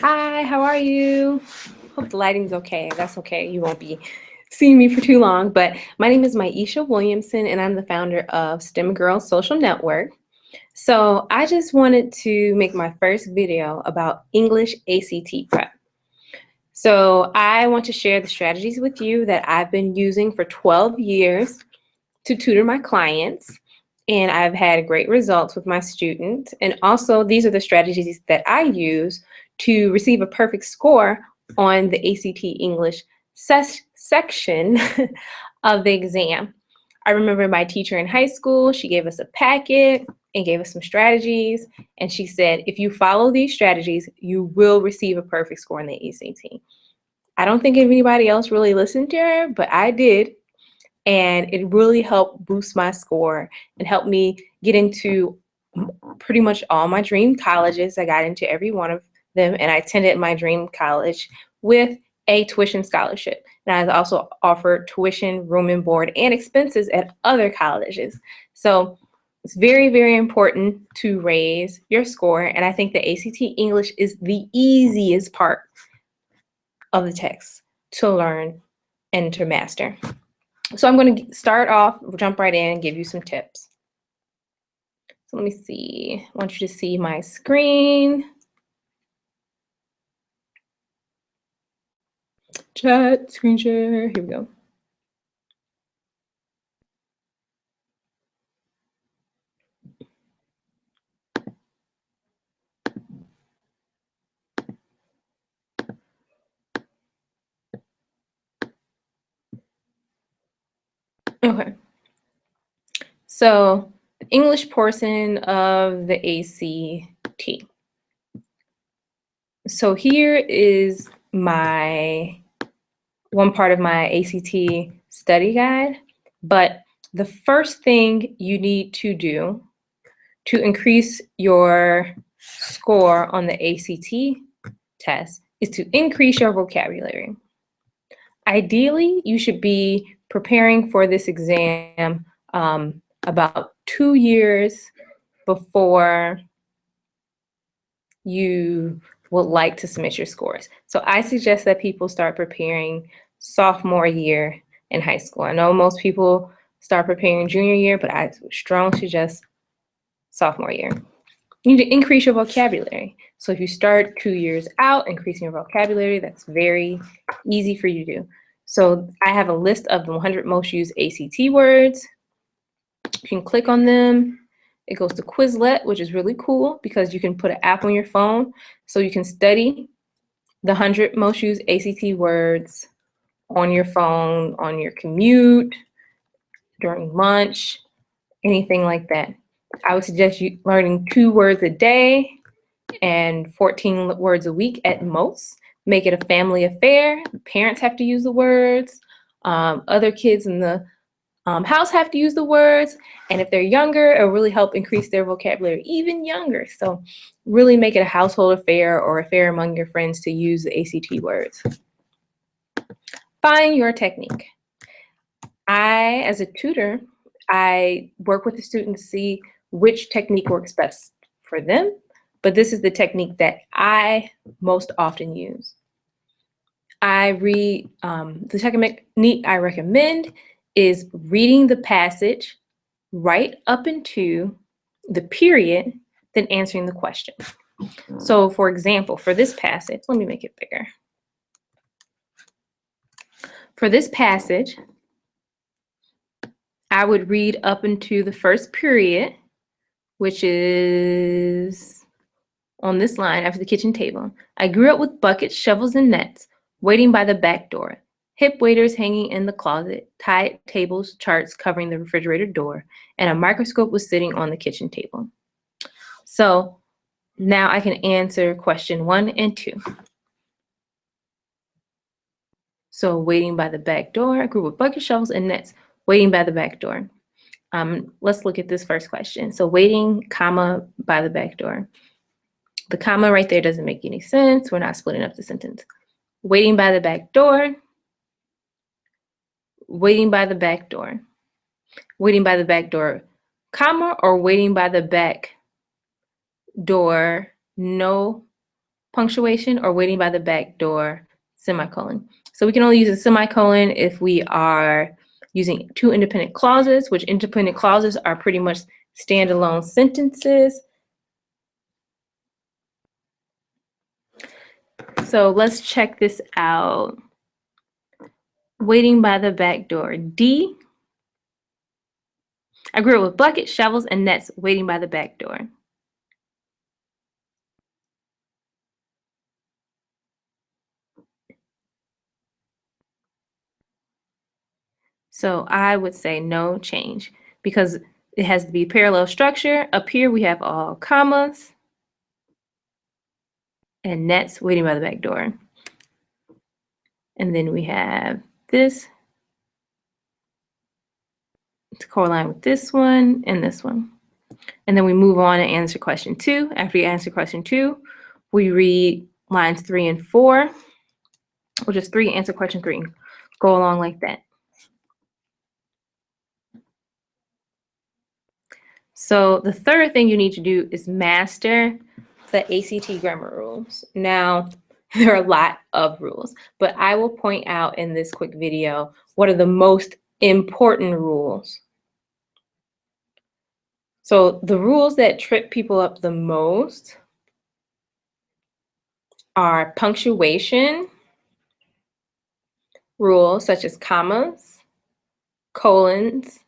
Hi, how are you? Hope the lighting's okay. That's okay. You won't be seeing me for too long. But my name is Maisha Williamson, and I'm the founder of STEM Girls Social Network. So I just wanted to make my first video about English ACT prep. So I want to share the strategies with you that I've been using for 12 years to tutor my clients. And I've had great results with my students. And also, these are the strategies that I use to receive a perfect score on the ACT English section of the exam. I remember my teacher in high school, she gave us a packet and gave us some strategies. And she said, if you follow these strategies, you will receive a perfect score in the ACT. I don't think anybody else really listened to her, but I did. And it really helped boost my score and helped me get into pretty much all my dream colleges. I got into every one of them, and I attended my dream college with a tuition scholarship. And I also offered tuition, room and board, and expenses at other colleges. So it's very, very important to raise your score. And I think the ACT English is the easiest part of the text to learn and to master. So I'm going to start off, jump right in, and give you some tips. So let me see. I want you to see my screen. Chat, screen share. Here we go. Okay. So the English portion of the ACT. So here is my one part of my ACT study guide. But the first thing you need to do to increase your score on the ACT test is to increase your vocabulary. Ideally, you should be preparing for this exam about 2 years before you would like to submit your scores. So I suggest that people start preparing sophomore year in high school. I know most people start preparing junior year, but I strongly suggest sophomore year. You need to increase your vocabulary. So if you start 2 years out, increasing your vocabulary, that's very easy for you to do. So I have a list of the 100 most used ACT words. You can click on them. It goes to Quizlet, which is really cool because you can put an app on your phone so you can study the 100 most used ACT words on your phone, on your commute, during lunch, anything like that. I would suggest you learning 2 words a day and 14 words a week at most. Make it a family affair. Parents have to use the words. Other kids in the house have to use the words. And if they're younger, it'll really help increase their vocabulary even younger. So really make it a household affair or affair among your friends to use the ACT words. Find your technique. As a tutor, I work with the student to see which technique works best for them, but this is the technique that I most often use. The technique I recommend is reading the passage right up into the period, then answering the question. So for example, for this passage, let me make it bigger. For this passage, I would read up into the first period, which is on this line after the kitchen table. I grew up with buckets, shovels, and nets, waiting by the back door. Hip waiters hanging in the closet, tied tables, charts covering the refrigerator door, and a microscope was sitting on the kitchen table. So now I can answer question 1 and 2. So waiting by the back door, a group of buckets, shovels, and nets, waiting by the back door. Let's look at this first question. So waiting, comma, by the back door. The comma right there doesn't make any sense. We're not splitting up the sentence. Waiting by the back door, waiting by the back door, waiting by the back door, comma, or waiting by the back door, no punctuation, or waiting by the back door, semicolon. So we can only use a semicolon if we are using two independent clauses, which independent clauses are pretty much standalone sentences. So let's check this out. Waiting by the back door. D. I grew up with buckets, shovels, and nets waiting by the back door. So I would say no change because it has to be parallel structure. Up here we have all commas and nets waiting by the back door. And then we have this to correlate with this one and this one. And then we move on and answer question 2. After we answer question 2, we read lines 3 and 4, or just 3, answer question 3. Go along like that. So the third thing you need to do is master the ACT grammar rules. Now, there are a lot of rules, but I will point out in this quick video what are the most important rules. So the rules that trip people up the most are punctuation rules such as commas, colons,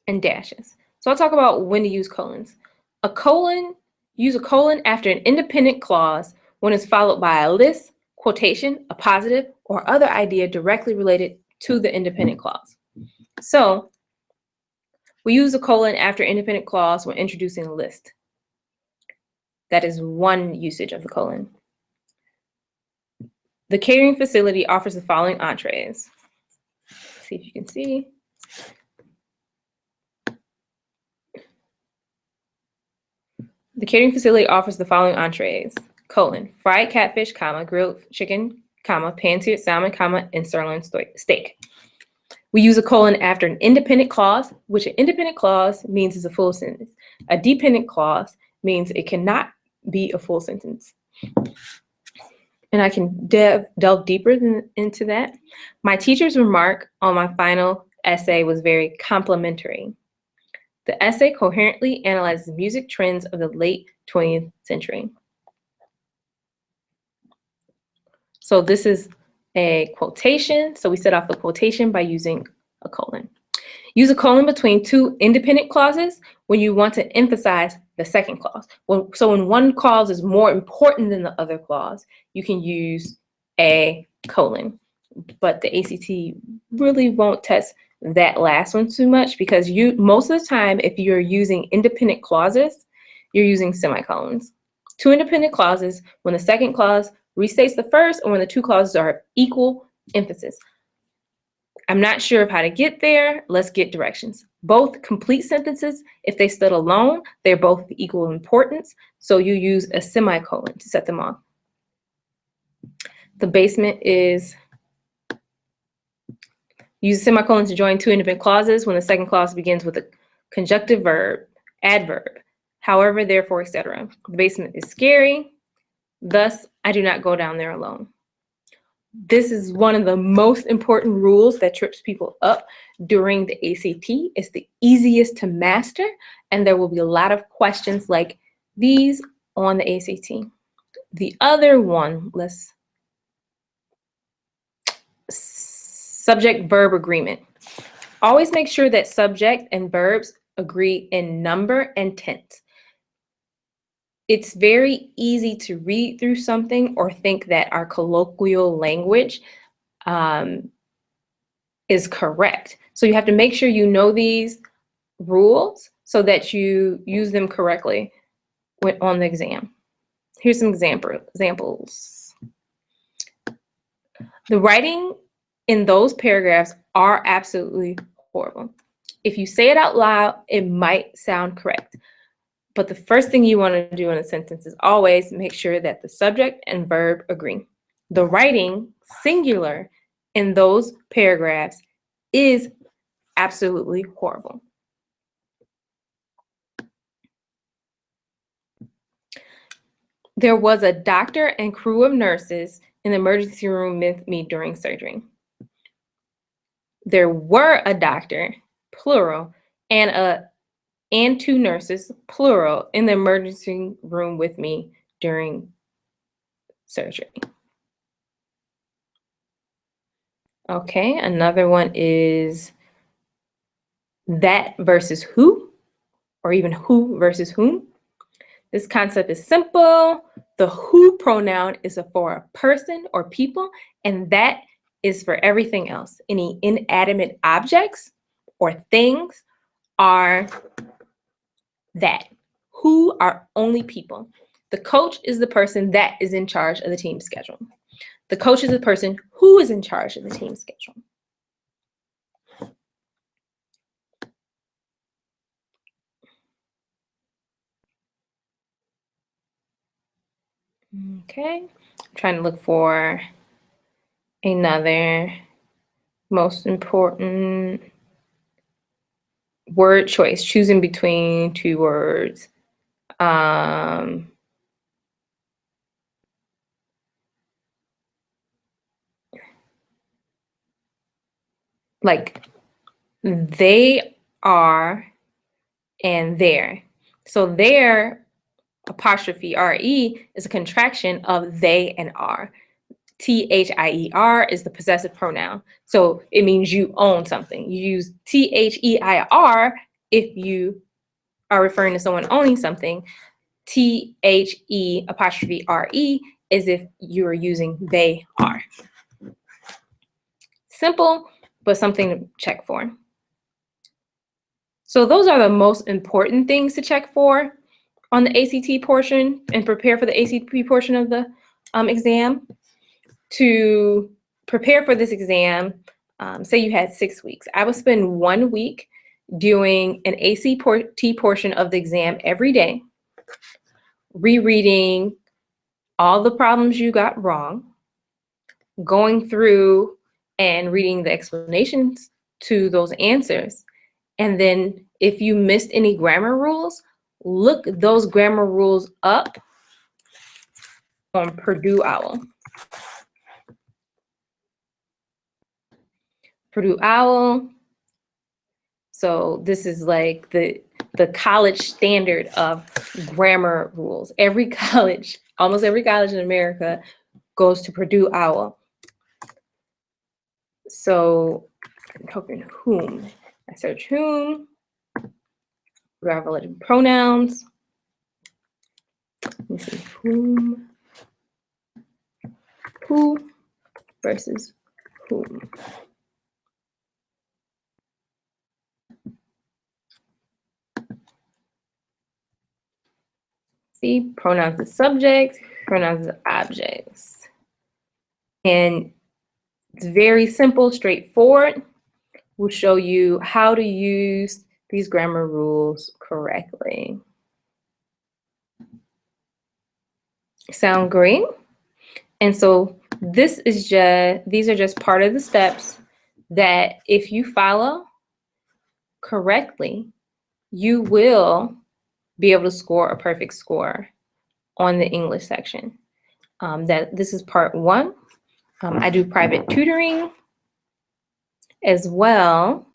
and dashes. So I'll talk about when to use colons. Use a colon after an independent clause when it's followed by a list, quotation, a positive, or other idea directly related to the independent clause. So we use a colon after independent clause when introducing a list. That is one usage of the colon. The catering facility offers the following entrees. See if you can see. The catering facility offers the following entrees, colon, fried catfish, comma, grilled chicken, comma, pan-seared salmon, comma, and sirloin steak. We use a colon after an independent clause, which an independent clause means is a full sentence. A dependent clause means it cannot be a full sentence. And I can delve deeper into that. My teacher's remark on my final essay was very complimentary. The essay coherently analyzes music trends of the late 20th century. So this is a quotation. So we set off the quotation by using a colon. Use a colon between two independent clauses when you want to emphasize the second clause. So when one clause is more important than the other clause, you can use a colon. But the ACT really won't test that last one too much because most of the time, if you're using independent clauses, you're using semicolons. Two independent clauses when the second clause restates the first or when the two clauses are equal emphasis. I'm not sure of how to get there. Let's get directions. Both complete sentences, if they stood alone, they're both of equal importance. So you use a semicolon to set them off. The basement is use a semicolon to join two independent clauses when the second clause begins with a conjunctive verb, adverb, however, therefore, etc. The basement is scary. Thus, I do not go down there alone. This is one of the most important rules that trips people up during the ACT. It's the easiest to master, and there will be a lot of questions like these on the ACT. The other one, subject-verb agreement. Always make sure that subject and verbs agree in number and tense. It's very easy to read through something or think that our colloquial language is correct. So you have to make sure you know these rules so that you use them correctly on the exam. Here's some examples. The writing in those paragraphs are absolutely horrible. If you say it out loud, it might sound correct. But the first thing you want to do in a sentence is always make sure that the subject and verb agree. The writing, singular, in those paragraphs is absolutely horrible. There was a doctor and crew of nurses in the emergency room with me during surgery. There were a doctor, plural, and two nurses, plural, in the emergency room with me during surgery. Okay, another one is that versus who, or even who versus whom. This concept is simple. The who pronoun is for a person or people, and that is for everything else. Any inanimate objects or things are that. Who are only people. The coach is the person that is in charge of the team schedule. The coach is the person who is in charge of the team schedule. Okay, I'm trying to look for another most important word choice, choosing between two words. Like they are and there. So there, apostrophe RE, is a contraction of they and are. THIER is the possessive pronoun. So it means you own something. You use THEIR if you are referring to someone owning something. THE apostrophe RE is if you are using they are. Simple, but something to check for. So those are the most important things to check for on the ACT portion and prepare for the ACT portion of the exam. To prepare for this exam, say you had 6 weeks, I would spend 1 week doing an ACT portion of the exam every day, rereading all the problems you got wrong, going through and reading the explanations to those answers. And then if you missed any grammar rules, look those grammar rules up on Purdue Owl. Purdue Owl. So this is like the college standard of grammar rules. Every college, almost every college in America goes to Purdue Owl. So I'm typing whom. I search whom. We have relative pronouns. Let me see, whom, who versus whom. See, pronouns as subjects, pronouns as objects. And it's very simple, straightforward. We'll show you how to use these grammar rules correctly. Sound great? And so these are just part of the steps that if you follow correctly, you will be able to score a perfect score on the English section. This is part 1. I do private tutoring as well.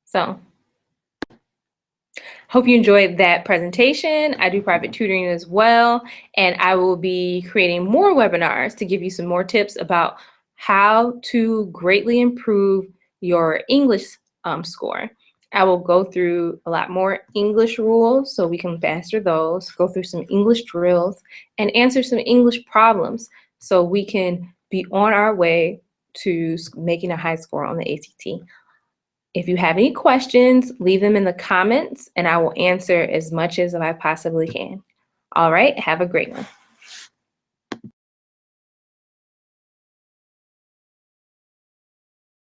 So hope you enjoyed that presentation. I do private tutoring as well, and I will be creating more webinars to give you some more tips about how to greatly improve your English score. I will go through a lot more English rules so we can master those, go through some English drills, and answer some English problems so we can be on our way to making a high score on the ACT. If you have any questions, leave them in the comments and I will answer as much as I possibly can. All right, have a great one.